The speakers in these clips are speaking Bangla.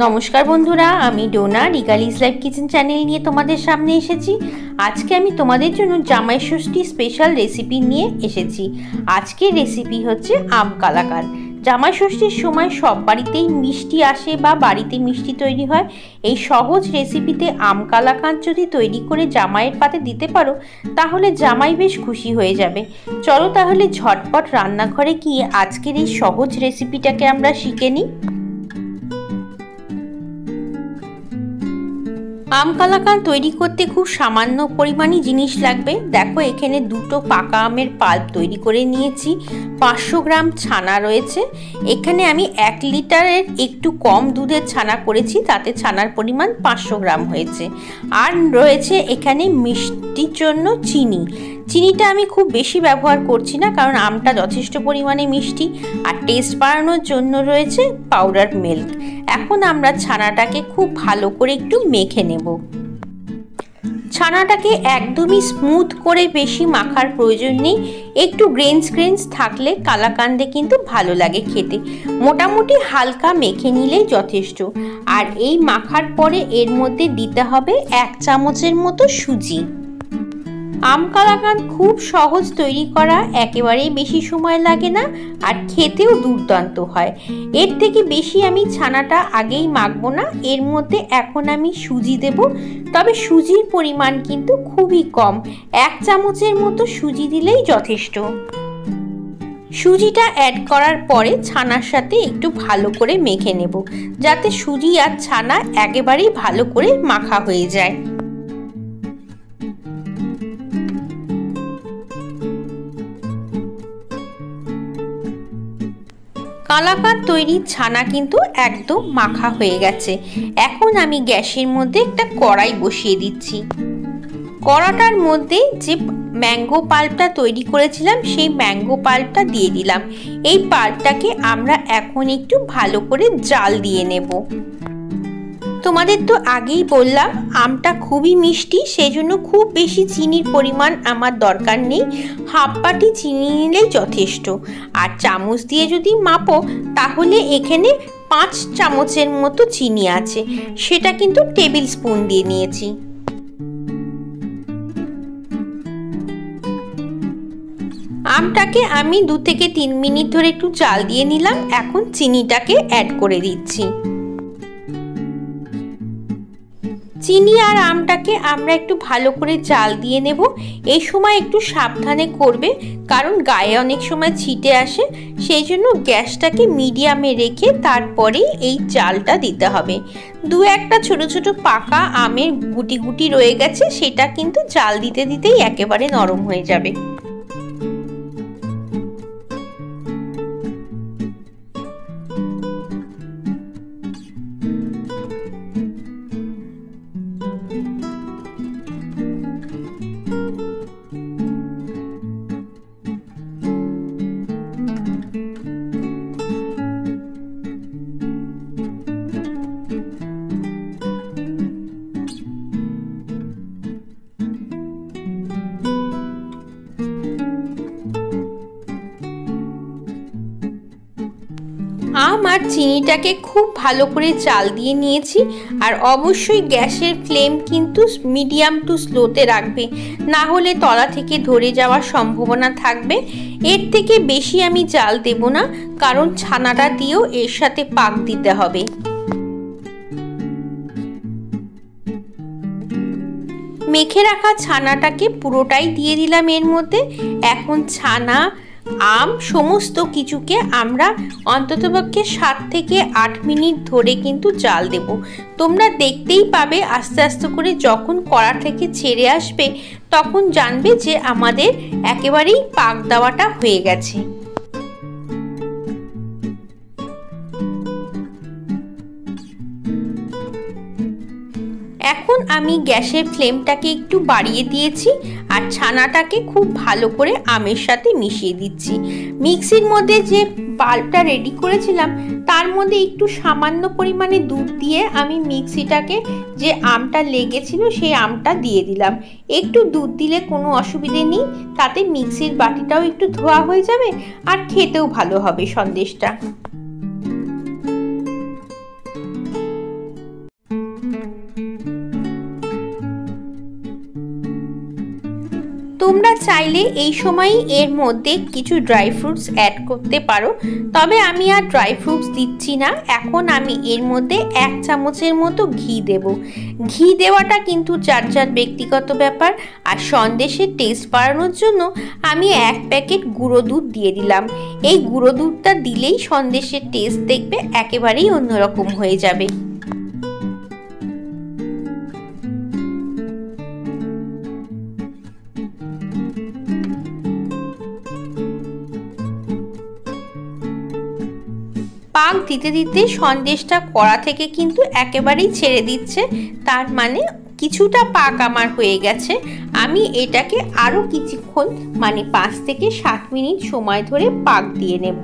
নমস্কার বন্ধুরা, আমি ডোনা রিগালিস লাইফ কিচেন চ্যানেল নিয়ে তোমাদের সামনে এসেছি। আজকে আমি তোমাদের জন্য জামাই ষষ্ঠী স্পেশাল রেসিপি নিয়ে এসেছি। আজকের রেসিপি হচ্ছে আম কালাকাঁদ। জামাই ষষ্ঠীর সময় সব বাড়িতেই মিষ্টি আসে বা বাড়িতে মিষ্টি তৈরি হয়। এই সহজ রেসিপিতে আম কালাকাঁদ যদি তৈরি করে জামাইয়ের পাতে দিতে পারো তাহলে জামাই বেশ খুশি হয়ে যাবে। চলো তাহলে ঝটপট রান্নাঘরে গিয়ে আজকের এই সহজ রেসিপিটাকে আমরা শিখে নিই। আম কালাকাঁদ তৈরি করতে খুব সামান্য পরিমাণে জিনিস লাগবে। দেখো, এখানে দুটো পাকা আমের পাল্প তৈরি করে নিয়েছি, 500 গ্রাম ছানা রয়েছে। এখানে আমি 1 লিটারের একটু কম দুধের ছানা করেছি, তাতে ছানার পরিমাণ 500 গ্রাম হয়েছে। আর রয়েছে এখানে মিষ্টির জন্য চিনি। চিনিটা আমি খুব বেশি ব্যবহার করছি না, কারণ আমটা যথেষ্ট পরিমাণে মিষ্টি। আর টেস্ট বাড়ানোর জন্য রয়েছে পাউডার মিল্ক। এখন আমরা ছানাটাকে খুব ভালো করে একটু মেখে নেব। ছানাটাকে একদমই স্মুথ করে বেশি মাখার প্রয়োজন নেই, একটু গ্রেনস থাকলে কালাকাঁদে কিন্তু ভালো লাগে খেতে। মোটামুটি হালকা মেখে নিলেই যথেষ্ট। আর এই মাখার পরে এর মধ্যে দিতে হবে 1 চামচের মতো সুজি। আম কালাকাঁদ খুব সহজ তৈরি করা, একেবারেই বেশি সময় লাগে না, আর খেতেও দুর্দান্ত হয়। এর থেকে বেশি আমি ছানাটা আগেই মাখবো না, এর মধ্যে এখন আমি সুজি দেব। তবে সুজির পরিমাণ কিন্তু খুবই কম, 1 চামচের মতো সুজি দিলেই যথেষ্ট। সুজিটা অ্যাড করার পরে ছানার সাথে একটু ভালো করে মেখে নেব, যাতে সুজি আর ছানা একেবারেই ভালো করে মাখা হয়ে যায়। কালাকাঁদ তৈরির ছানা কিন্তু একদম মাখা হয়ে গেছে। এখন আমি গ্যাসের মধ্যে একটা কড়াই বসিয়ে দিচ্ছি। কড়াটার মধ্যে যে ম্যাঙ্গো পাল্পটা তৈরি করেছিলাম সেই ম্যাঙ্গো পাল্পটা দিয়ে দিলাম। এই পাল্পটাকে আমরা এখন একটু ভালো করে জাল দিয়ে নেব। তোমাদের তো আগেই বললাম আমটা খুবই মিষ্টি, সেই জন্য খুব বেশি চিনির পরিমাণ আমার দরকার নেই, হাফ বাটি চিনি নিলেই যথেষ্ট। আর চামচ দিয়ে যদি মাপো তাহলে এখানে 5 চামচের মতো চিনি আছে, সেটা কিন্তু টেবিল স্পুন দিয়ে নিয়েছি। আমটাকে আমি 2 থেকে 3 মিনিট ধরে একটু জাল দিয়ে নিলাম। এখন চিনিটাকে অ্যাড করে দিচ্ছি। চিনি আর আমটাকে আমরা একটু ভালো করে জাল দিয়ে নেব। এই সময় একটু সাবধানে করবে, কারণ গায়ে অনেক সময় ছিটে আসে, সেই জন্য গ্যাসটাকে মিডিয়ামে রেখে তারপরেই এই জালটা দিতে হবে। 2-1টা ছোট ছোট পাকা আমের গুটি গুটি রয়ে গেছে, সেটা কিন্তু জাল দিতে দিতেই একেবারে নরম হয়ে যাবে। আম আর চিনিটাকে খুব ভালো করে জাল দিয়ে নিয়েছি। আর অবশ্যই গ্যাসের ফ্লেম কিন্তু মিডিয়াম টু স্লোতে রাখবে, না হলে তলা থেকে ধরে যাওয়ার সম্ভাবনা থাকবে। এর থেকে বেশি আমি জাল দেব না, কারণ ছানাটা দিয়েও এর সাথে পাক দিতে হবে। মেখে রাখা ছানাটাকে পুরোটাই দিয়ে দিলাম এর মধ্যে। এখন ছানা, আম সমস্ত কিছুকে আমরা অন্ততপক্ষে 7 থেকে 8 মিনিট ধরে কিন্তু জাল দেব। তোমরা দেখতেই পাবে আস্তে আস্তে করে যখন কড়া থেকে ছেড়ে আসবে তখন জানবে যে আমাদের একেবারেই পাক দেওয়াটা হয়ে গেছে। এখন আমি গ্যাসের ফ্লেমটাকে একটু বাড়িয়ে দিয়েছি আর ছানাটাকে খুব ভালো করে আমের সাথে মিশিয়ে দিচ্ছি। মিক্সির মধ্যে যে পাল্পটা রেডি করেছিলাম তার মধ্যে একটু সামান্য পরিমাণে দুধ দিয়ে আমি মিক্সিটাকে যে আমটা লেগেছিল সেই আমটা দিয়ে দিলাম। একটু দুধ দিলে কোনো অসুবিধে নেই, তাতে মিক্সির বাটিটাও একটু ধোয়া হয়ে যাবে আর খেতেও ভালো হবে সন্দেশটা। তোমরা চাইলে এই সময় এর মধ্যে কিছু ড্রাই ফ্রুটস অ্যাড করতে পারো, তবে আমি আর ড্রাই ফ্রুটস দিচ্ছি না। এখন আমি এর মধ্যে 1 চামচের মতো ঘি দেব। ঘি দেওয়াটা কিন্তু যার যার ব্যক্তিগত ব্যাপার। আর সন্দেশের টেস্ট বাড়ানোর জন্য আমি 1 প্যাকেট গুঁড়ো দুধ দিয়ে দিলাম। এই গুঁড়ো দুধটা দিলেই সন্দেশের টেস্ট দেখবে একেবারেই অন্যরকম হয়ে যাবে। পাক দিতে দিতে সন্দেশটা কড়া থেকে কিন্তু একেবারেই ছেড়ে দিচ্ছে, তার মানে কিছুটা পাক আমার হয়ে গেছে। আমি এটাকে আরো কিছুক্ষণ মানে 5 থেকে 7 মিনিট সময় ধরে পাক দিয়ে নেব।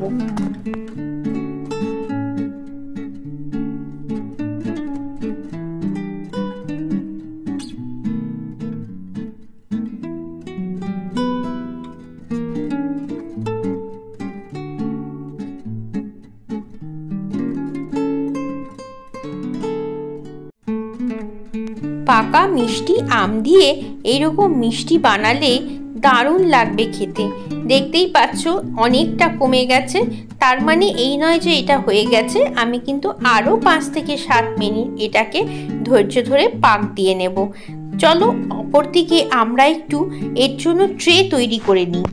পাকা মিষ্টি আম দিয়ে এরকম মিষ্টি বানালে দারুণ লাগবে খেতে। দেখতেই পাচ্ছ অনেকটা কমে গেছে, তার মানে এই নয় যে এটা হয়ে গেছে। আমি কিন্তু আরও 5 থেকে 7 মিনিট এটাকে ধৈর্য ধরে পাক দিয়ে নেব। চলো অপরদিকে আমরা একটু এর জন্য ট্রে তৈরি করে নিই।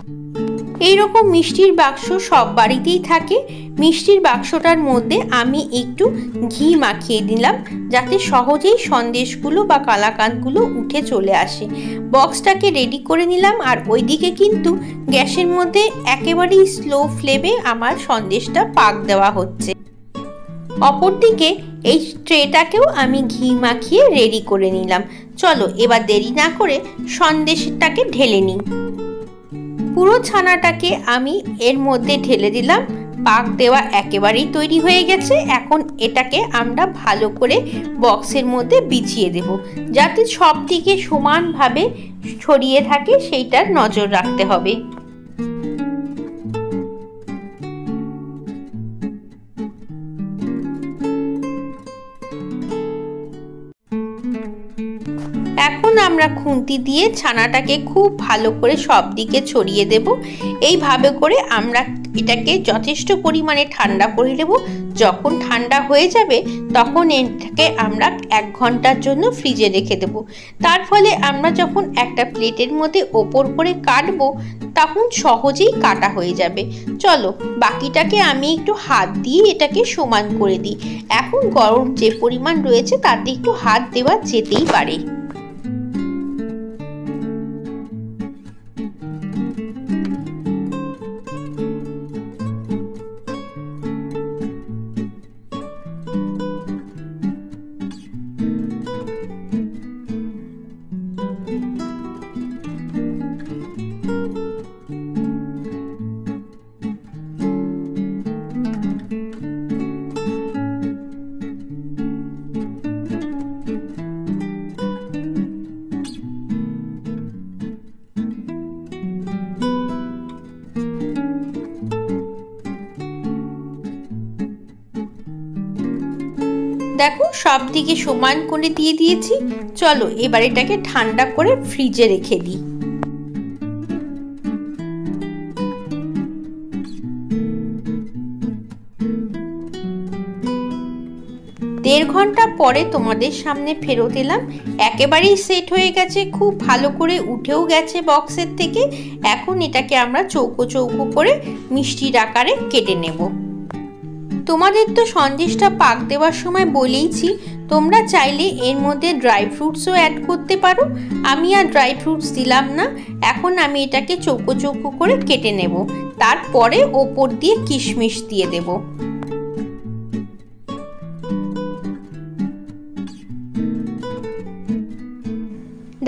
এইরকম মিষ্টির বাক্স সব বাড়িতেই থাকে। মিষ্টির বাক্সটার মধ্যে আমি একটু ঘি মাখিয়ে দিলাম, যাতে সহজেই সন্দেশগুলো বা কালাকাঁদগুলো উঠে চলে আসে। বক্সটাকে রেডি করে নিলাম। আর ওইদিকে কিন্তু গ্যাসের মধ্যে একেবারেই স্লো ফ্লেমে আমার সন্দেশটা পাক দেওয়া হচ্ছে। অপরদিকে এই ট্রেটাকেও আমি ঘি মাখিয়ে রেডি করে নিলাম। চলো এবার দেরি না করে সন্দেশটাকে ঢেলে নিই। পুরো ছানাটাকে আমি এর মধ্যে ঢেলে দিলাম। পাক দেওয়া একেবারেই তৈরি হয়ে গেছে। এখন এটাকে আমরা ভালো করে বক্সের মধ্যে বিছিয়ে দেব, যাতে সব দিকে সমানভাবে ছড়িয়ে থাকে সেইটার নজর রাখতে হবে। এখন আমরা খুন্তি দিয়ে ছানাটাকে খুব ভালো করে সব দিকে ছড়িয়ে দেব। এইভাবে করে আমরা এটাকে যথেষ্ট পরিমাণে ঠান্ডা করে নেব। যখন ঠান্ডা হয়ে যাবে তখন এটাকে আমরা 1 ঘন্টার জন্য ফ্রিজে রেখে দেব। তার ফলে আমরা যখন একটা প্লেটের মধ্যে ওপর করে কাটবো তখন সহজেই কাটা হয়ে যাবে। চলো বাকিটাকে আমি একটু হাত দিয়ে এটাকে সমান করে দিই। এখন গরম যে পরিমাণ রয়েছে তাতে একটু হাত দেওয়া যেতেই পারে। দেখো সব দিকে সমান করে দিয়ে দিয়েছি। চলো এবার এটাকে ঠান্ডা করে ফ্রিজে রেখে দিই। 1.5 ঘন্টা পরে তোমাদের সামনে ফেরত এলাম। একেবারেই সেট হয়ে গেছে, খুব ভালো করে উঠেও গেছে বক্সের থেকে। এখন এটাকে আমরা চৌকো চৌকো করে মিষ্টির আকারে কেটে নেব। তোমাদের তো সন্দেশটা পাক দেওয়ার সময় বলেইছি, তোমরা চাইলে এর মধ্যে ড্রাই ফ্রুটসও অ্যাড করতে পারো। আমি আর ড্রাই ফ্রুটস দিলাম না। এখন আমি এটাকে চৌকো চৌকো করে কেটে নেব। তারপরে ওপর দিয়ে কিশমিশ দিয়ে দেব।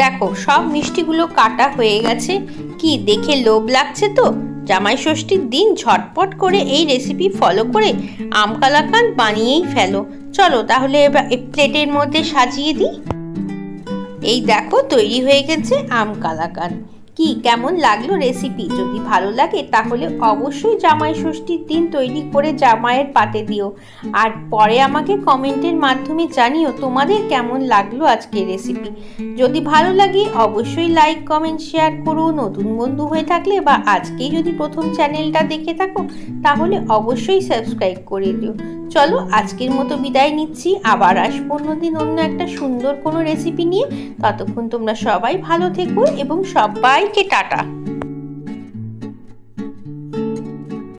দেখো সব মিষ্টিগুলো কাটা হয়ে গেছে। কি দেখে লোভ লাগছে তো? জামাই ষষ্ঠীর দিন ঝটপট করে এই রেসিপি ফলো করে আম কালাকাঁদ বানিয়েই ফেলো। চলো তাহলে এবার প্লেটের মধ্যে সাজিয়ে দিই। এই দেখো তৈরি হয়ে গেছে আম কালাকাঁদ। কি কেমন লাগলো রেসিপি? যদি ভালো লাগে তাহলে অবশ্যই জামাই ষষ্ঠীর দিন তৈরি করে জামাইয়ের পাতে দিও, আর পরে আমাকে কমেন্টের মাধ্যমে জানিও তোমাদের কেমন লাগলো আজকের রেসিপি। যদি ভালো লাগে অবশ্যই লাইক কমেন্ট শেয়ার করো। নতুন বন্ধু হয়ে থাকলে বা আজকেই যদি প্রথম চ্যানেলটা দেখে থাকো তাহলে অবশ্যই সাবস্ক্রাইব করে দিও। চলো আজকের মতো বিদায় নিচ্ছি, আবার আসবো অন্যদিন অন্য একটা সুন্দর কোনো রেসিপি নিয়ে। ততক্ষণ তোমরা সবাই ভালো থেকো এবং সবাইকে টাটা।